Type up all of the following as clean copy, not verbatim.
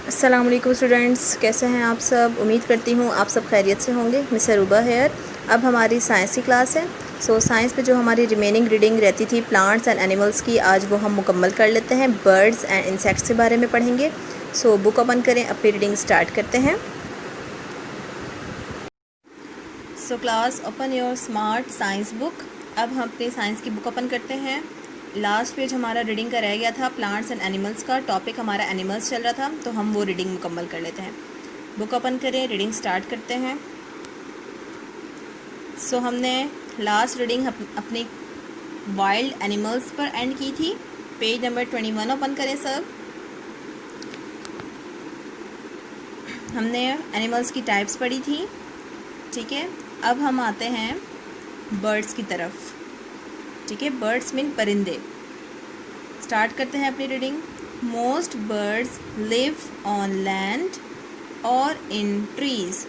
अस्सलाम वालेकुम स्टूडेंट्स, कैसे हैं आप सब। उम्मीद करती हूँ आप सब खैरियत से होंगे। Miss Arooba here. अब हमारी साइंस की क्लास है। साइंस में जो हमारी रिमेनिंग रीडिंग रहती थी प्लांट्स एंड एनिमल्स की, आज वो हम मुकम्मल कर लेते हैं। बर्ड्स एंड इंसेक्ट्स के बारे में पढ़ेंगे। बुक ओपन करें, अपनी रीडिंग स्टार्ट करते हैं। Class open your smart science book. अब हम अपनी साइंस की बुक ओपन करते हैं। लास्ट पेज हमारा रीडिंग का रह गया था, प्लांट्स एंड एनिमल्स का। टॉपिक हमारा एनिमल्स चल रहा था, तो हम वो रीडिंग मुकम्मल कर लेते हैं। बुक ओपन करें, रीडिंग स्टार्ट करते हैं। हमने लास्ट रीडिंग अपनी वाइल्ड एनिमल्स पर एंड की थी। पेज नंबर 21 ओपन करें सब। हमने एनिमल्स की टाइप्स पढ़ी थी, ठीक है। अब हम आते हैं बर्ड्स की तरफ, ठीक है। बर्ड्स मीन परिंदे। स्टार्ट करते हैं अपनी reading. Most birds live on land और इन ट्रीज।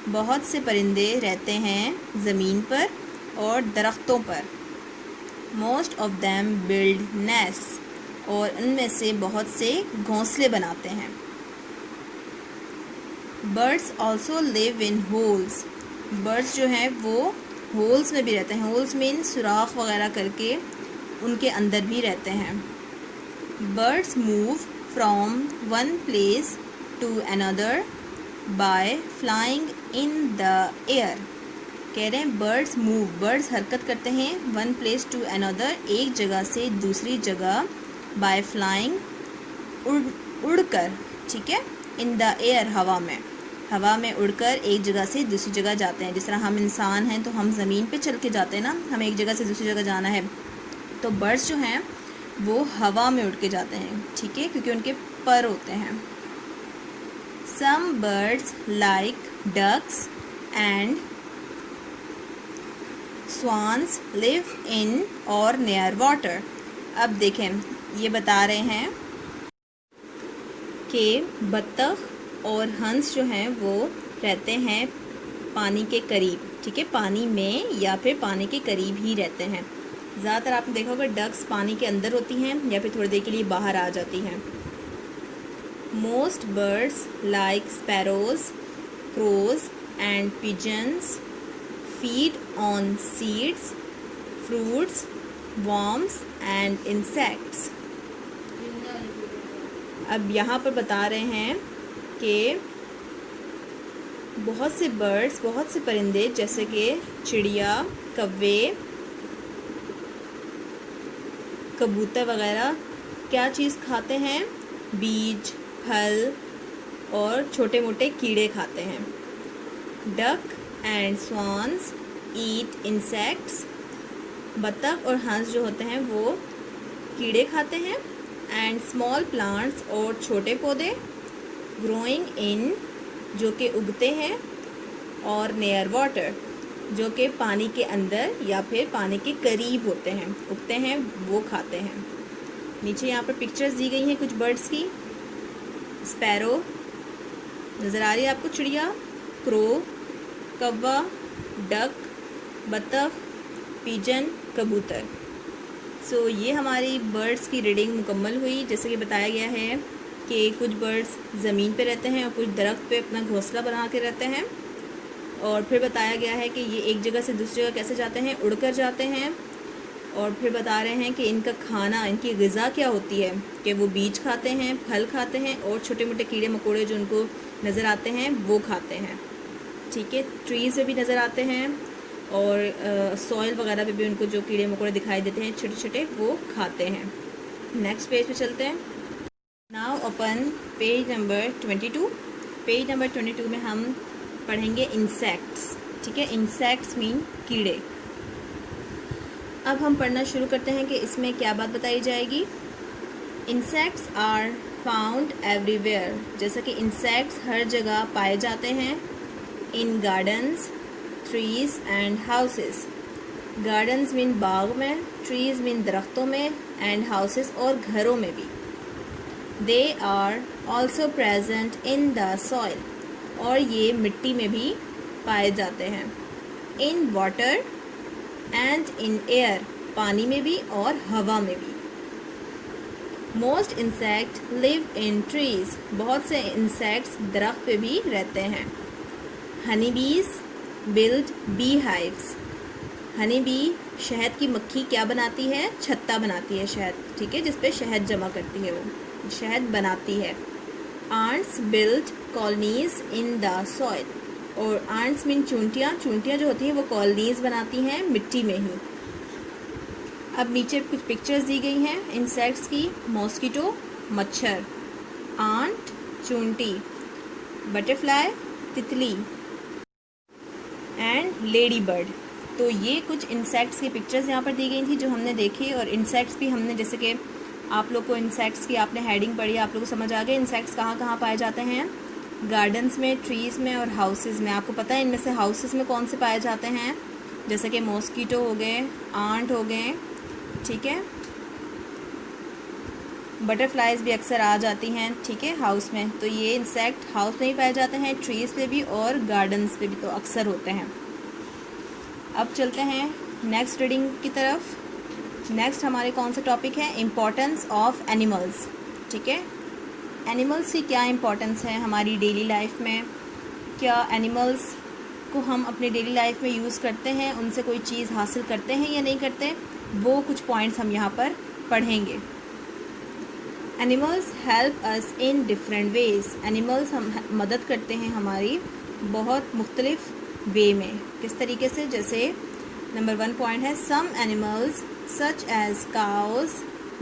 बहुत से परिंदे रहते हैं ज़मीन पर और दरख्तों पर। Most of them build nest, और उनमें से बहुत से घोंसले बनाते हैं। Birds also live in holes. Birds जो हैं वो होल्स में भी रहते हैं। होल्स मीन सुराख वगैरह करके उनके अंदर भी रहते हैं। Birds move from one place to another by flying in the air. कह रहे हैं बर्ड्स मूव, बर्ड्स हरकत करते हैं वन प्लेस टू अनदर, एक जगह से दूसरी जगह, बाय फ्लाइंग उड़कर, ठीक है, इन द एयर हवा में उड़कर एक जगह से दूसरी जगह जाते हैं। जिस तरह हम इंसान हैं तो हम ज़मीन पे चल के जाते हैं ना, हमें एक जगह से दूसरी जगह जाना है, तो बर्ड्स जो हैं वो हवा में उड़ के जाते हैं, ठीक है, क्योंकि उनके पर होते हैं। Some birds like ducks and swans live in or near water. अब देखें, ये बता रहे हैं कि बत्तख और हंस जो हैं वो रहते हैं पानी के करीब, ठीक है, पानी में या फिर पानी के करीब ही रहते हैं। ज़्यादातर आपने देखा होगा डक्स पानी के अंदर होती हैं या फिर थोड़ी देर के लिए बाहर आ जाती हैं। Most birds like sparrows, crows and pigeons feed on seeds, fruits, worms and insects. अब यहाँ पर बता रहे हैं कि बहुत से बर्ड्स, बहुत से परिंदे जैसे कि चिड़िया, कौवे, कबूतर वगैरह क्या चीज़ खाते हैं? बीज, फल और छोटे मोटे कीड़े खाते हैं। Duck and swans eat insects. बत्तख और हंस जो होते हैं वो कीड़े खाते हैं। एंड स्मॉल प्लांट्स और छोटे पौधे, ग्रोइंग इन जो कि उगते हैं, और नियर वाटर जो कि पानी के अंदर या फिर पानी के करीब होते हैं, उगते हैं, वो खाते हैं। नीचे यहाँ पर पिक्चर्स दी गई हैं कुछ बर्ड्स की। स्पैरो नज़र आ रही है आपको, चिड़िया, क्रो, कौवा, डक, बत्तख, पिजन, कबूतर। ये हमारी बर्ड्स की रीडिंग मुकम्मल हुई। जैसे कि बताया गया है कि कुछ बर्ड्स ज़मीन पे रहते हैं और कुछ दरख्त पे अपना घोंसला बना के रहते हैं। और फिर बताया गया है कि ये एक जगह से दूसरी जगह कैसे जाते हैं, उड़कर जाते हैं। और फिर बता रहे हैं कि इनका खाना, इनकी ग़िज़ा क्या होती है, कि वो बीज खाते हैं, फल खाते हैं और छोटे मोटे कीड़े मकोड़े जो उनको नज़र आते हैं वो खाते हैं, ठीक है। ट्रीज़ में भी नज़र आते हैं और सॉइल वगैरह पे भी उनको जो कीड़े मकोड़े दिखाई देते हैं छोटे छोटे, वो खाते हैं। नेक्स्ट पेज पे चलते हैं। Now open page number 22। Page number 22 में हम पढ़ेंगे इंसेक्ट्स, ठीक है। इंसेक्ट्स मीन कीड़े। अब हम पढ़ना शुरू करते हैं कि इसमें क्या बात बताई जाएगी। Insects are found everywhere. जैसा कि इंसेक्ट्स हर जगह पाए जाते हैं। In gardens, trees and houses. Gardens mean बाग में, ट्रीज मीन दरख्तों में, एंड हाउसेस और घरों में भी। They are also present in the soil, और ये मिट्टी में भी पाए जाते हैं। In water and in air, पानी में भी और हवा में भी। Most insect live in trees, बहुत से इंसेक्ट्स दरख्त पे भी रहते हैं। हनी बीज build bee hives, honey bee शहद की मक्खी क्या बनाती है, छत्ता बनाती है शहद, ठीक है, जिसपे शहद जमा करती है, वो शहद बनाती है। Ants build colonies in the soil, और आंट्स मीन चूंटियाँ, चूंटियाँ जो होती हैं वो कॉलोनीज बनाती हैं मिट्टी में ही। अब नीचे कुछ पिक्चर्स दी गई हैं इंसेक्ट्स की। मॉस्किटो मच्छर, आंट चूंटी, बटरफ्लाई तितली, एंड लेडी बर्ड। तो ये कुछ इंसेक्ट्स की पिक्चर्स यहाँ पर दी गई थी जो हमने देखी। और इंसेक्ट्स भी हमने, जैसे कि आप लोग को इंसेक्ट्स की आपने हेडिंग पढ़ी, आप लोग को समझ आ गया इंसेक्ट्स कहाँ कहाँ पाए जाते हैं, गार्डन्स में, ट्रीज़ में और हाउसेस में। आपको पता है इनमें से हाउसेस में कौन से पाए जाते हैं, जैसे कि मॉस्किटो हो गए, आंट हो गए, ठीक है, बटरफ्लाइज भी अक्सर आ जाती हैं, ठीक है, हाउस में। तो ये इंसेक्ट हाउस में ही पाए जाते हैं, ट्रीज़ पे भी और गार्डन्स पे भी तो अक्सर होते हैं। अब चलते हैं नेक्स्ट रीडिंग की तरफ। नेक्स्ट हमारे कौन सा टॉपिक है, इम्पोर्टेंस ऑफ एनिमल्स, ठीक है। एनिमल्स की क्या इम्पोर्टेंस है हमारी डेली लाइफ में, क्या एनिमल्स को हम अपने डेली लाइफ में यूज़ करते हैं, उनसे कोई चीज़ हासिल करते हैं या नहीं करते, वो कुछ पॉइंट्स हम यहाँ पर पढ़ेंगे। Animals help us in different ways, animals हम मदद करते हैं हमारी बहुत मुख्तलिफ वे में। किस तरीके से, जैसे नंबर 1 पॉइंट है, some animals such as cows,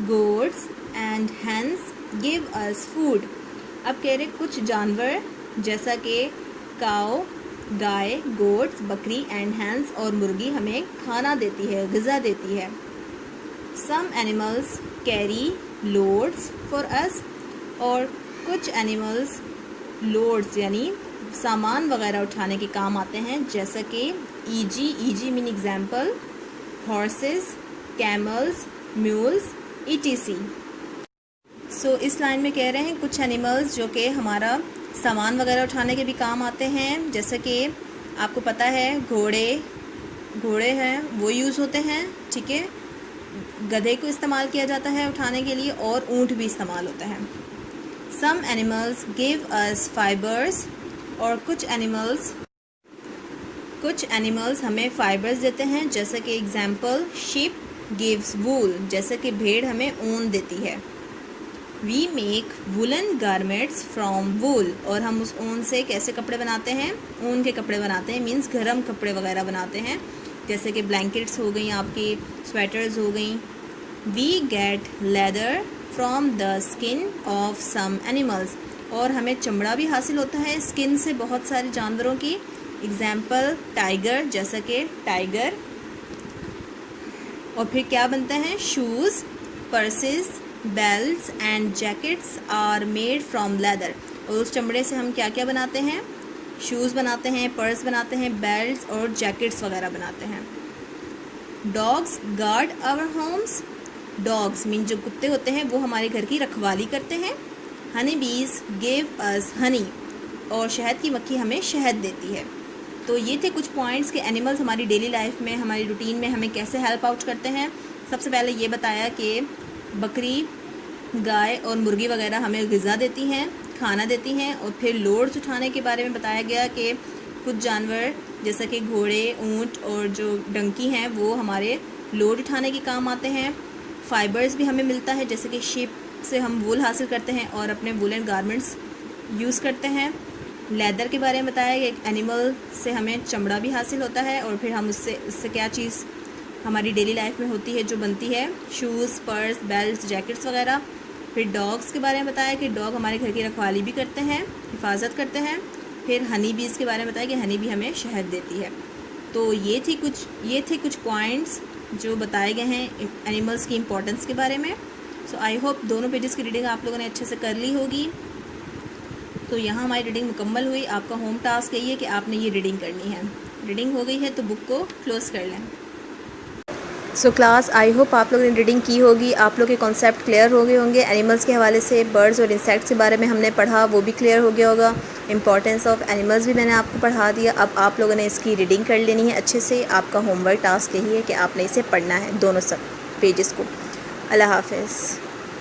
goats and hens give us food. अब कह रहे कुछ जानवर जैसा कि काऊ गाय, गोट्स बकरी एंड हैंस और मुर्गी हमें खाना देती है, ग़िज़ा देती है। Some animals carry loads for us, और कुछ एनिमल्स लोड्स यानी सामान वगैरह उठाने के काम आते हैं, जैसा कि e g mean example, horses, camels, mules, ETC। So इस लाइन में कह रहे हैं कुछ एनिमल्स जो कि हमारा सामान वगैरह उठाने के भी काम आते हैं, जैसे कि आपको पता है घोड़े हैं वो यूज़ होते हैं, ठीक है, गधे को इस्तेमाल किया जाता है उठाने के लिए, और ऊँट भी इस्तेमाल होता है। Some animals give us fibres, और कुछ एनिमल्स हमें फाइबर्स देते हैं, जैसे कि एग्जाम्पल शिप गिव्स वूल, जैसे कि भेड़ हमें ऊन देती है। We make woollen garments from wool, और हम उस ऊन से कैसे कपड़े बनाते हैं, ऊन के कपड़े बनाते हैं, मीन्स गर्म कपड़े वगैरह बनाते हैं, जैसे कि ब्लैंकेट्स हो गई, आपकी स्वेटर्स हो गई। We get leather from the skin of some animals, और हमें चमड़ा भी हासिल होता है स्किन से बहुत सारे जानवरों की, एग्जाम्पल टाइगर, जैसा कि टाइगर। और फिर क्या बनते हैं, shoes, purses, belts and jackets are made from leather, और उस चमड़े से हम क्या क्या बनाते हैं, शूज़ बनाते हैं, पर्स बनाते हैं, बेल्ट्स और जैकेट्स वगैरह बनाते हैं। Dogs guard our homes, dogs mean जो कुत्ते होते हैं वो हमारे घर की रखवाली करते हैं। हनी बीज गिव अस हनी, और शहद की मक्खी हमें शहद देती है। तो ये थे कुछ पॉइंट्स कि एनिमल्स हमारी डेली लाइफ में, हमारी रूटीन में हमें कैसे हेल्प आउट करते हैं। सबसे पहले ये बताया कि बकरी, गाय और मुर्गी वगैरह हमें ग़िज़ा देती हैं, खाना देती हैं। और फिर लोड्स उठाने के बारे में बताया गया कि कुछ जानवर जैसे कि घोड़े, ऊँट और जो डंकी हैं वो हमारे लोड उठाने के काम आते हैं। फाइबर्स भी हमें मिलता है, जैसे कि शिप से हम वूल हासिल करते हैं और अपने वूलन गारमेंट्स यूज़ करते हैं। लेदर के बारे में बताया कि एक एनिमल से हमें चमड़ा भी हासिल होता है, और फिर हम उससे क्या चीज़ हमारी डेली लाइफ में होती है जो बनती है, शूज़, पर्स, बेल्ट, जैकेट्स वगैरह। फिर डॉग्स के बारे में बताया कि डॉग हमारे घर की रखवाली भी करते हैं, हिफाजत करते हैं। फिर हनी बीज़ के बारे में बताया कि हनी भी हमें शहद देती है। तो ये थे कुछ पॉइंट्स जो बताए गए हैं एनिमल्स की इम्पोर्टेंस के बारे में। सो आई होप दोनों पेजेस की रीडिंग आप लोगों ने अच्छे से कर ली होगी। तो यहाँ हमारी रीडिंग मुकम्मल हुई। आपका होम टास्क यही है कि आपने ये रीडिंग करनी है। रीडिंग हो गई है तो बुक को क्लोज़ कर लें। सो क्लास, आई होप आप लोगों ने रीडिंग की होगी, आप लोग के कॉन्सेप्ट क्लियर हो गए होंगे। एनिमल्स के हवाले से बर्ड्स और इंसेक्ट्स के बारे में हमने पढ़ा, वो भी क्लियर हो गया होगा। इंपॉर्टेंस ऑफ एनिमल्स भी मैंने आपको पढ़ा दिया। अब आप लोगों ने इसकी रीडिंग कर लेनी है अच्छे से। आपका होमवर्क टास्क यही है कि आपने इसे पढ़ना है, दोनों सब पेजेस को। अल्लाह हाफ़िज़।